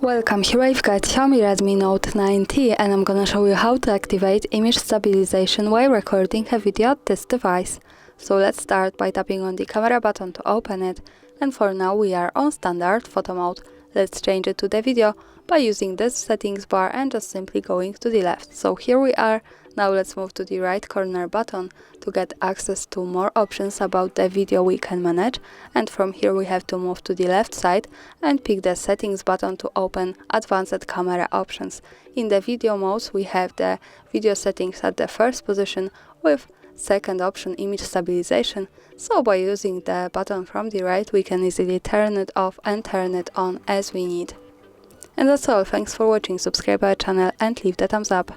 Welcome, here I've got Xiaomi Redmi Note 9T and I'm gonna show you how to activate image stabilization while recording a video on this device. So let's start by tapping on the camera button to open it, and for now we are on standard photo mode. Let's change it to the video by using this settings bar and just simply going to the left. So here we are. Now let's move to the right corner button to get access to more options about the video we can manage, and from here we have to move to the left side and pick the settings button to open advanced camera options. In the video modes we have the video settings at the first position with second option image stabilization, so by using the button from the right we can easily turn it off and turn it on as we need. And that's all, thanks for watching, subscribe our channel and leave the thumbs up.